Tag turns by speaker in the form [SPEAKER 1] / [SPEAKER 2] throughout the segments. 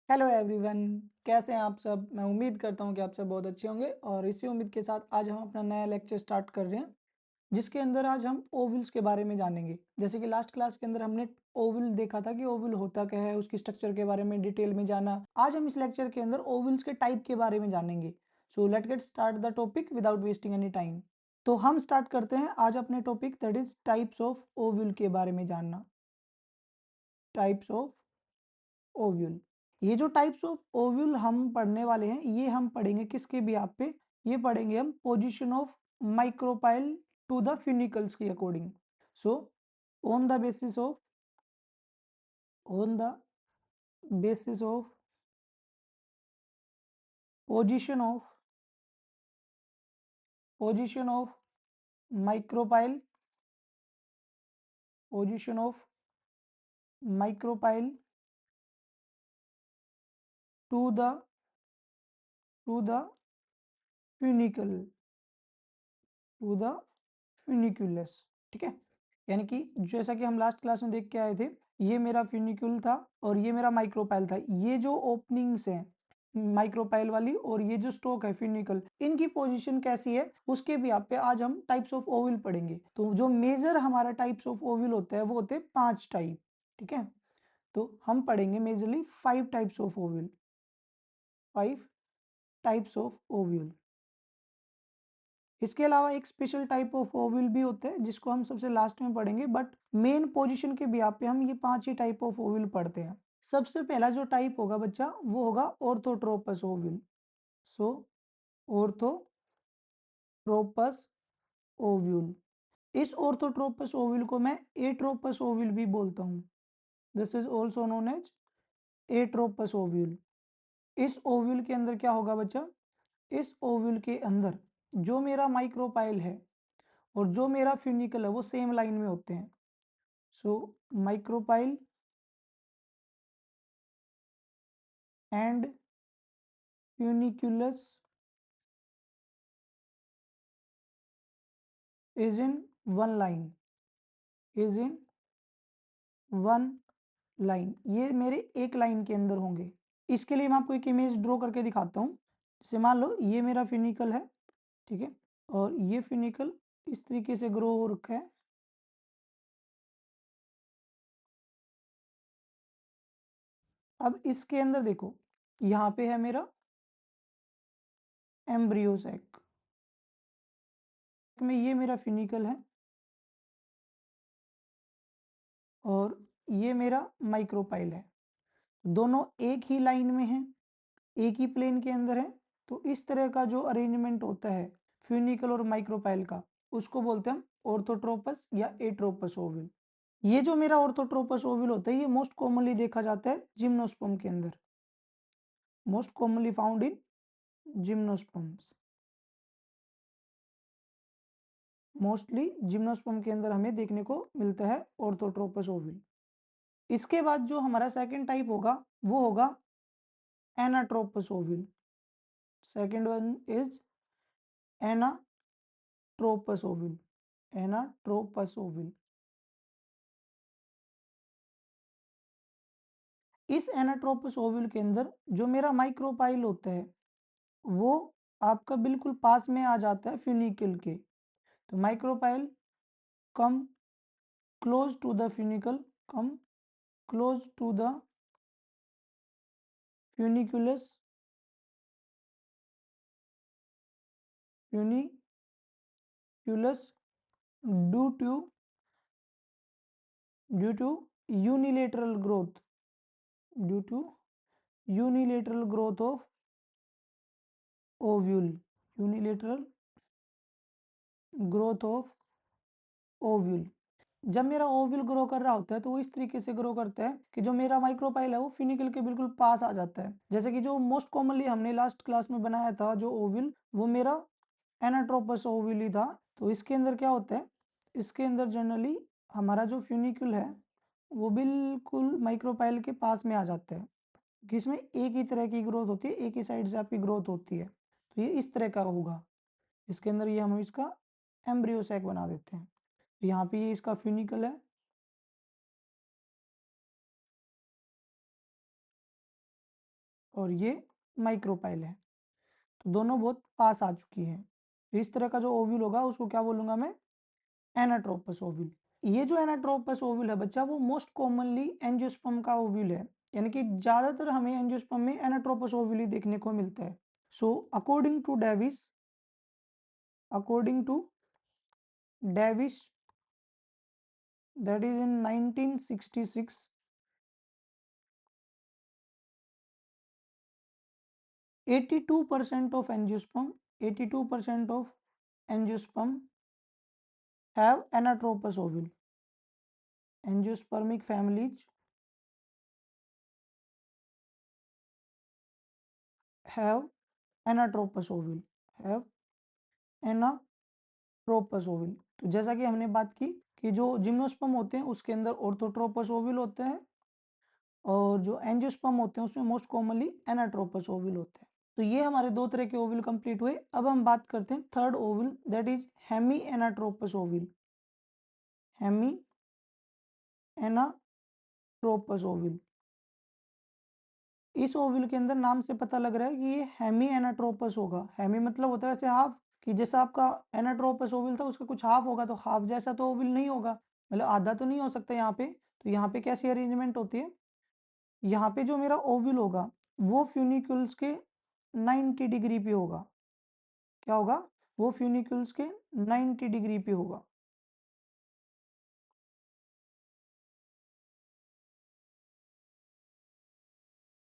[SPEAKER 1] Hello everyone, कैसे हैं आप सब। मैं उम्मीद करता हूं कि आप सब बहुत अच्छे होंगे और इसी उम्मीद के साथ आज हम अपना नया लेक्चर स्टार्ट कर रहे हैं, जिसके अंदर आज हम ओवल्स के बारे में जानेंगे। जैसे कि लास्ट क्लास के अंदर हमने ओवल देखा था कि ओवल होता क्या है, उसकी स्ट्रक्चर के बारे में डिटेल में जाना। आज हम इस लेक्चर के अंदर ओवल्स के टाइप के बारे में जानेंगे। So let get start the topic without wasting any time. तो हम स्टार्ट करते हैं आज अपने topic that is types of Oval के बारे में जानना। Types of ovule. ये जो टाइप्स ऑफ ओव्यूल हम पढ़ने वाले हैं, ये हम पढ़ेंगे किसके भी आप पे, ये पढ़ेंगे हम position of micropyle to the funicles के according. So on the basis of on the basis of position of position of micropyle position of micropyle to the funicle to the funiculus. ठीक है, यानी कि जैसा कि हम लास्ट क्लास में देख के आए थे, ये मेरा फ्यूनिक्यूल था और ये मेरा माइक्रोपाइल था। ये जो ओपनिंग्स हैं माइक्रोपाइल वाली और ये जो स्टोक है फ्यूनिकल, इनकी पोजीशन कैसी है उसके भी आप पे आज हम टाइप्स ऑफ ओवल पढ़ेंगे। तो जो मेजर हमारा टाइप्स ऑफ ओवल होता है वो होते हैं 5 टाइप। ठीक है, तो हम पढ़ेंगे majorly 5 types of Oval. 5 types of Oval. इसके अलावा एक स्पेशल टाइप ऑफ ओवल भी होता है जिसको हम सबसे लास्ट में पढ़ेंगे, बट मेन पोजीशन के भी पे हम ये 5 ही टाइप ऑफ ओवल पढ़ते हैं। सबसे पहला जो टाइप होगा बच्चा वो होगा orthotropous ovule. So orthotropous ovule. इस ऑर्थोट्रोपस ओवल को मैं एट्रोपस ओवल भी बोलता हूं। This is also known as atropous ovule. इस ओव्यूल के अंदर क्या होगा बच्चा, इस ओव्यूल के अंदर जो मेरा माइक्रोपाइल है और जो मेरा फ्यूनिकल है वो सेम लाइन में होते हैं। So micropyle and funiculus is in one line is in one line. ये मेरे एक लाइन के अंदर होंगे। इसके लिए मैं आपको एक इमेज ड्रॉ करके दिखाता हूं। जैसे मान लो ये मेरा फ्यूनिकल है, ठीक है, और ये फ्यूनिकल इस तरीके से ग्रो हो रखा है। अब इसके अंदर देखो, यहाँ पे है मेरा एम्ब्रियो सैक में, ये मेरा फ्यूनिकल है और ये मेरा माइक्रोपाइल है। दोनों एक ही लाइन में है, एक ही प्लेन के अंदर है। तो इस तरह का जो अरेंजमेंट होता है फ्यूनिकल और माइक्रोपाइल का, उसको बोलते हैं हम ऑर्थोट्रोपस या एट्रोपस ओवल। ये जो मेरा ऑर्थोट्रोपस ओवल होता है ये मोस्ट कॉमनली देखा जाता है जिम्नोस्पर्म के अंदर। Most commonly found in gymnosperms. Mostly gymnosperm के अंदर हमें देखने को मिलता है ऑर्थोट्रोपस ओवल। इसके बाद जो हमारा सेकंड टाइप होगा वो होगा anatropous Oval. Second one is anatropous Oval. Anatropous Oval. इस एनाट्रोपस ओवल के अंदर जो मेरा माइक्रोपाइल होता है वो आपका बिल्कुल पास में आ जाता है फ्यूनिकल के। तो micropyle come close to the funicle, come close to the funiculus funiculus due to unilateral growth due to unilateral growth of ovule. Unilateral growth of ovule. जब मेरा ओव्यूल ग्रो कर रहा होता है तो वो इस तरीके से ग्रो करता है कि जो मेरा माइक्रोपाइल है वो फ्यूनिकल के बिल्कुल पास आ जाता है। जैसे कि जो मोस्ट कॉमनली हमने लास्ट क्लास में बनाया था जो ओव्यूल, वो मेरा एनाट्रोपस ओव्यूल ही था। तो इसके अंदर क्या होता है, इसके अंदर जनरली हमारा जो फ्यूनिकल है वो बिल्कुल माइक्रोपाइल के पास में आ जाता है, कि इसमें एक ही तरह की ग्रोथ होती है, एक ही साइड से आपकी ग्रोथ होती है। तो ये इस तरह का होगा। इसके अंदर ये हम इसका एम्ब्रियो सैक बना देते हैं। तो यहाँ पे ये इसका फ्यूनिकल है, और ये माइक्रोपाइल है। तो दोनों बहुत पास आ चुकी है। तो इस तरह का जो ओव्यूल होगा उसको क्या बोलूंगा मैं, एनाट्रोपस ओव्यूल। ये जो एनाट्रोपस ओव्यूल है बच्चा, वो मोस्ट कॉमनली एंजियोस्पर्म का ओव्यूल है, यानी कि ज्यादातर हमें एंजियोस्पर्म में एनाट्रोपस ओव्यूल ही देखने को मिलता है। So according to Davis, that is in 1966, 82% of angiosperm 82% of angiosperm have anatropous ovule. Angiospermic families have anatropous ovule, have anatropous ovule। तो जैसा कि हमने बात की कि जो जिम्नोस्पर्म होते हैं उसके अंदर ऑर्थोट्रोपस ओव्यूल होते हैं, और जो एंजियोस्पर्म होते हैं उसमें मोस्ट कॉमनली एनाट्रोपस ओव्यूल होते हैं। तो ये हमारे दो तरह के ओव्यूल कंप्लीट हुए। अब हम बात करते हैं third ovule, that is hemi anatropous ovule. Hemi anatropous ovule. इस ओव्यूल के अंदर नाम से पता लग रहा है कि ये हेमी एनाट्रोपस होगा। हेमी मतलब होता है वैसे हाफ, कि जैसा आपका एनाट्रोपस ओव्यूल था उसका कुछ हाफ होगा, तो हाफ जैसा तो ओव्यूल नहीं होगा, मतलब आधा तो नहीं हो सकता यहाँ पे। तो यहाँ पे कैसी अरेंजमेंट होती है, यहाँ पे जो मेरा ओव्यूल होगा वो फ्यूनिक्यूल्स के 90 डिग्री पे होगा। क्या होगा, वो फ्यूनिक्यूल्स के 90 डिग्री पे होगा।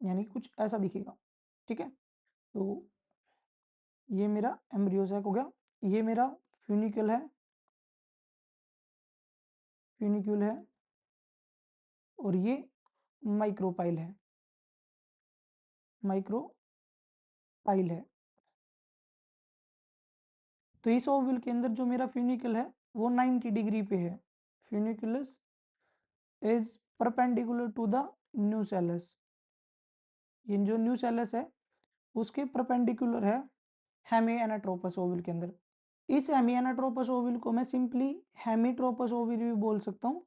[SPEAKER 1] यानी कुछ ऐसा दिखेगा। ठीक है, तो ये मेरा एम्ब्रियोसैक हो गया, ये मेरा फ्यूनिक्यूल है, फ्यूनिक्यूल है, और ये माइक्रोपाइल है, माइक्रोपाइल है। तो इस ओव्यूल के अंदर जो मेरा फ्यूनिकल है वो 90 डिग्री पे है। Funiculus is perpendicular to the nucellus. ये जो न्यूसेलस है उसके परपेंडिकुलर है हेमी एनाट्रोपस ओव्यूल के अंदर। इस हेमी एनाट्रोपस ओव्यूल को मैं सिंपली हेमीट्रोपस ओव्यूल भी बोल सकता हूँ,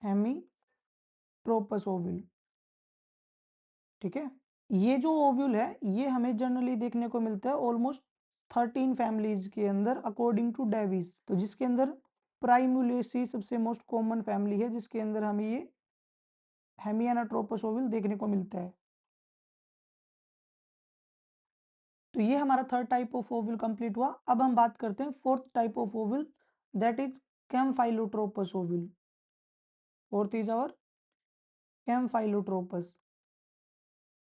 [SPEAKER 1] हेमीट्रोपस ओव्यूल। ठीक है, ये जो ओव्यूल है ये हमें जनरली देखने को मिलता है ऑलमोस्ट 13 फैमिलीज के अंदर अकॉर्डिंग टू डेविस। तो जिसके अंदर प्राइमुलेसी सबसे मोस्ट कॉमन फैमिली है, जिसके अंदर हमें ये हेमियानाट्रोपस ओव्यूल देखने को मिलता है। तो ये हमारा third type of ovule complete हुआ। अब हम बात करते हैं fourth type of ovule, that is campylotropous ovule. Fourth is our campylotropous,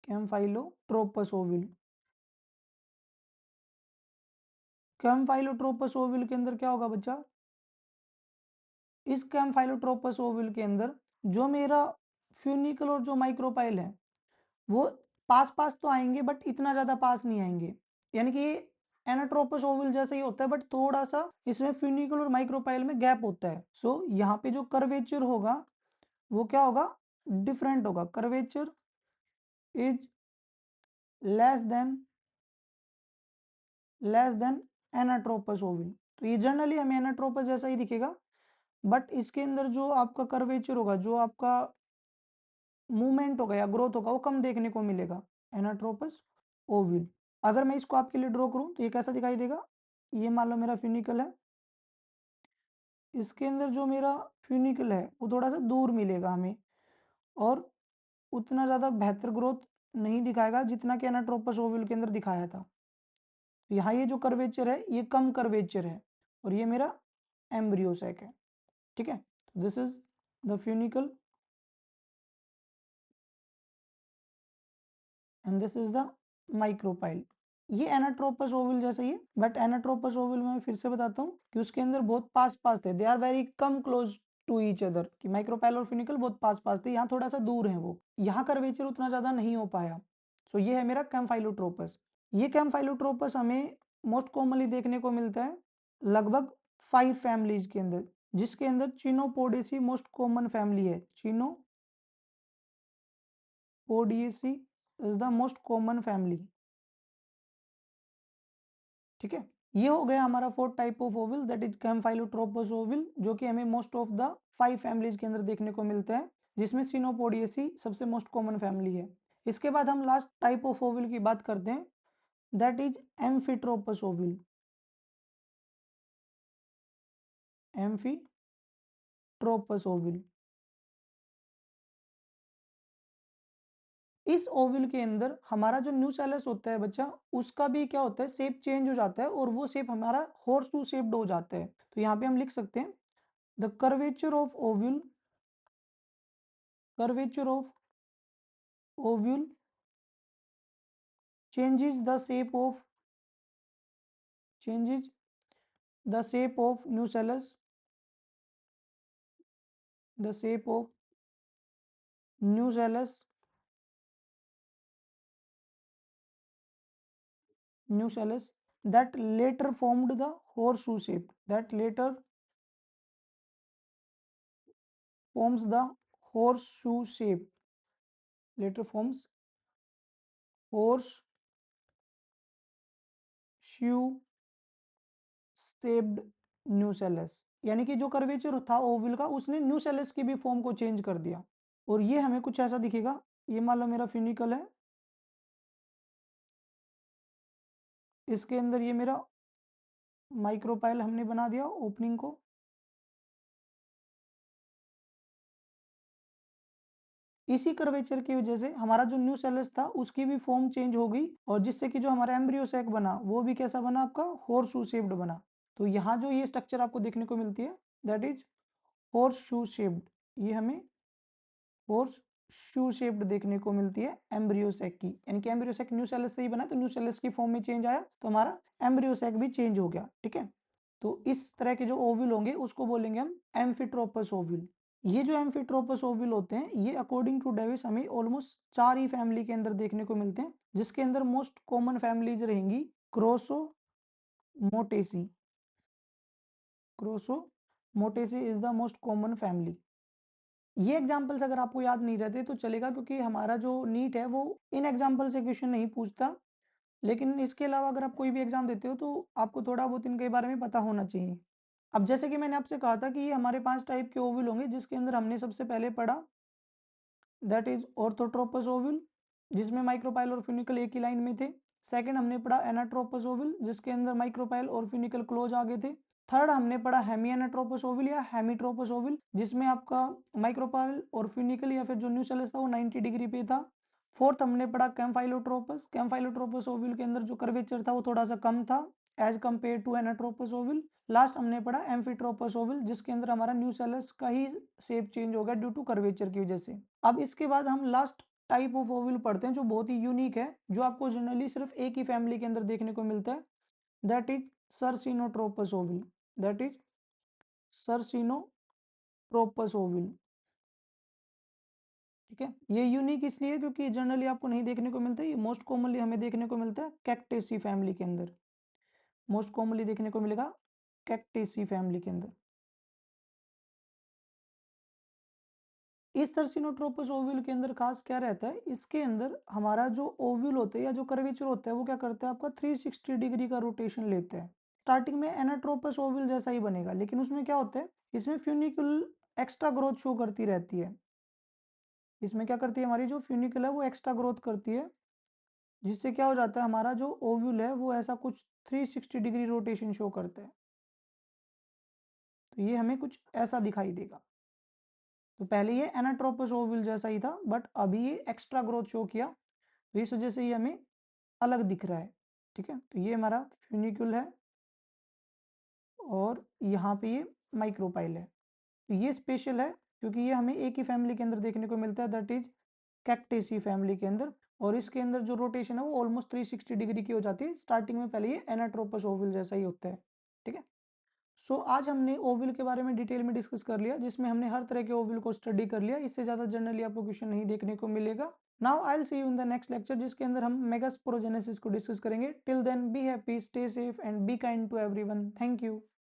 [SPEAKER 1] campylotropous ovule. Campylotropous ovule के अंदर क्या होगा बच्चा, इस कैम्फाइलोट्रोपस ओव्यूल के अंदर जो मेरा फ्यूनिकल और जो माइक्रोपाइल है वो पास पास तो आएंगे बट इतना ज्यादा पास नहीं आएंगे। यानी कि ये एनाट्रोपस ओव्यूल जैसा ही होता है बट थोड़ा सा इसमें फ्यूनिकल और माइक्रोपाइल में गैप होता है। सो यहाँ पे जो कर्वेचर होगा वो क्या होगा, डिफरेंट होगा। Curvature is less than anatropous ovule. तो ये जनरली हमें एनाट्रोपस जैसा ही दिखेगा, बट इसके अंदर जो आपका कर्वेचर होगा, जो आपका मूवमेंट होगा या ग्रोथ होगा वो कम देखने को मिलेगा, एनाट्रोपस ओव्यूल। अगर मैं इसको आपके लिए ड्रॉ करूं तो ये कैसा दिखाई देगा, ये मान लो मेरा फ्यूनिकल है, इसके अंदर जो मेरा फ्यूनिकल है वो थोड़ा सा दूर मिलेगा हमें, और उतना ज्यादा बेहतर ग्रोथ नहीं दिखाएगा जितना कि एनाट्रोपस ओव्यूल के अंदर दिखाया था। तो यहाँ ये जो कर्वेचर है ये कम कर्वेचर है, और ये मेरा एम्ब्रियोसैक है। ठीक है, this is the funicle and this is the micropyle. ये एनाट्रोपस ओवल जैसा ही है, बट एनाट्रोपस ओवल में फिर से बताता हूँ कि उसके अंदर बहुत पास पास थे, they are very come close to each other, कि माइक्रोपाइल और फिनिकल बहुत पास पास थे, यहाँ थोड़ा सा दूर है वो, यहाँ कर्वेचर उतना ज्यादा नहीं हो पाया। सो ये है मेरा कैम्फाइलोट्रोपस। ये कैम्फाइलोट्रोपस हमें मोस्ट कॉमनली देखने को मिलता है लगभग 5 फैमिलीज के अंदर, जिसके अंदर चिनोपोडेसी मोस्ट कॉमन फैमिली है। Chenopodiaceae is the most common family. ठीक है, ये हो गया हमारा fourth type of ovule, that is campylotropous ovule, जो कि हमें मोस्ट ऑफ द 5 फैमिलीज के अंदर देखने को मिलता है, जिसमें सिनोपोडिएसी सबसे मोस्ट कॉमन फैमिली है। इसके बाद हम लास्ट टाइप ऑफ ओविल की बात करते हैं, दैट इज एम्फिट्रोपस ओविल। एम्फिट्रोपस ओविल। इस ओविल के अंदर हमारा जो न्यूसेलस होता है बच्चा, उसका भी क्या होता है, शेप चेंज हो जाता है और वो शेप हमारा हॉर्स शू शेप्ड हो जाता है। तो यहाँ पे हम लिख सकते हैं the curvature of ovule, curvature of ovule changes the shape of, changes the shape of nucellus, the shape of nucellus, nucellus that later formed the horseshoe shape, that later forms the horseshoe shape, later forms horseshoe shaped nucellus। यानी कि जो curvature था Oval का, उसने nucellus की भी form को change कर दिया। और ये हमें कुछ ऐसा दिखेगा, ये मान लो मेरा फ्यूनिकल है, इसके अंदर ये मेरा माइक्रोपाइल हमने बना दिया ओपनिंग को। इसी कर्वेचर की वजह से हमारा जो न्यूसेलस था उसकी भी फॉर्म चेंज हो गई, और जिससे कि जो हमारा एम्ब्रियो सैक बना वो भी कैसा बना, आपका हॉर्स शू शेप्ड बना। तो यहाँ जो ये स्ट्रक्चर आपको देखने को मिलती है, that is horse shoe shaped. ये हमें हॉर्स शू शेप्ड देखने को मिलती है एम्ब्रियो सैक की, यानी कि एम्ब्रियो सैक न्यूसेलस से ही बना, तो न्यूसेलस की फॉर्म में चेंज आया तो हमारा एम्ब्रियो सैक भी चेंज हो गया। ठीक है, तो इस तरह के जो ओविल होंगे उसको बोलेंगे हम एम्फिट्रोपस ओविल। ये जो एम्फिट्रोपस ओविल होते हैं, ये अकॉर्डिंग टू डेविस हमें ऑलमोस्ट 4 ही फैमिली के अंदर देखने को मिलते हैं, जिसके अंदर मोस्ट कॉमन फैमिलीज रहेंगी Crossosomataceae. Crossosomataceae is the most common family. ये एग्जांपल्स अगर आपको याद नहीं रहते तो चलेगा, क्योंकि हमारा जो नीट है वो इन एग्जांपल से क्वेश्चन नहीं पूछता, लेकिन इसके अलावा अगर आप कोई भी एग्जाम देते हो तो आपको थोड़ा बहुत इनके बारे में पता होना चाहिए। अब जैसे कि मैंने आपसे कहा था कि ये हमारे 5 टाइप के ओविल होंगे, जिसके अंदर हमने सबसे पहले पढ़ा दैट इज ऑर्थोट्रोपस ओविल, जिसमें माइक्रोपाइल और फ्यूनिकल एक ही लाइन में थे। सेकंड हमने पढ़ा एनाट्रोपस ओविल, जिसके अंदर माइक्रोपाइल और फ्यूनिकल क्लोज आ गए थे। थर्ड हमने पढ़ा हेमी एनाट्रोपस ओविल या हेमीट्रोपस ओविल, जिसमें आपका माइक्रोपाइल और फ्यूनिकल या फिर जो न्यूसेलस था वो 90 डिग्री पे था। फोर्थ हमने पढ़ा कैम्फाइलोट्रोपस, कैम्फाइलोट्रोपस ओविल के अंदर जो कर्वेचर था वो थोड़ा सा कम था as compare to anatropous ovule. Last हमने पढ़ा एम्फिट्रोपस ओविल, जिसके अंदर हमारा न्यूसेलस का ही शेप चेंज हो गया ड्यू टू कर्वेचर की वजह से। अब इसके बाद हम लास्ट टाइप ऑफ ओविल पढ़ते हैं जो बहुत ही यूनिक है, जो आपको जनरली सिर्फ एक ही फैमिली के अंदर देखने को मिलता है, that is circinotropous ovule, that is circinotropous ovule. ठीक है, ये यूनिक इसलिए क्योंकि जनरली आपको नहीं देखने को मिलता है, ये मोस्ट कॉमनली हमें देखने को मिलता है कैक्टेसी फैमिली के अंदर, मोस्ट कॉमनली देखने को मिलेगा कैक्टेसी फैमिली के अंदर। इस सर्सिनोट्रोपस ओव्यूल के अंदर खास क्या रहता है, इसके अंदर हमारा जो ओव्यूल होता है या जो कर्वेचर होता है वो क्या करता है, आपका 360 डिग्री का रोटेशन लेता है। स्टार्टिंग में एनाट्रोपस ओव्यूल जैसा ही बनेगा, लेकिन उसमें क्या होता है, इसमें फ्यूनिकल एक्स्ट्रा ग्रोथ शो करती रहती है। इसमें क्या करती है, हमारी जो फ्यूनिकल है वो एक्स्ट्रा ग्रोथ करती है, जिससे क्या हो जाता है, हमारा जो ओव्यूल है वो ऐसा कुछ 360 डिग्री रोटेशन शो करता है। तो ये हमें कुछ ऐसा दिखाई देगा। तो पहले ये एनाट्रोपस ओवल जैसा ही था, बट अभी ये एक्स्ट्रा ग्रोथ शो किया, तो इस वजह से ये हमें अलग दिख रहा है। ठीक है, तो ये हमारा फ्यूनिक्यूल है और यहाँ पे ये माइक्रोपाइल है। तो ये स्पेशल है क्योंकि ये हमें एक ही फैमिली के अंदर देखने को मिलता है, दैट इज कैक्टेसी फैमिली के अंदर, और इसके अंदर जो रोटेशन है वो ऑलमोस्ट 360 डिग्री की हो जाती है। स्टार्टिंग में पहले ये एनाट्रोपस ओवल जैसा ही होता है। ठीक है, सो आज हमने ओविल के बारे में डिटेल में डिस्कस कर लिया, जिसमें हमने हर तरह के ओविल को स्टडी कर लिया। इससे ज्यादा जनरली आपको क्वेश्चन नहीं देखने को मिलेगा। Now I will see you in the next lecture, जिसके अंदर हम मेगास्पोरोजेनेसिस को डिस्कस करेंगे। Till then be happy, stay safe and be kind to everyone. Thank you.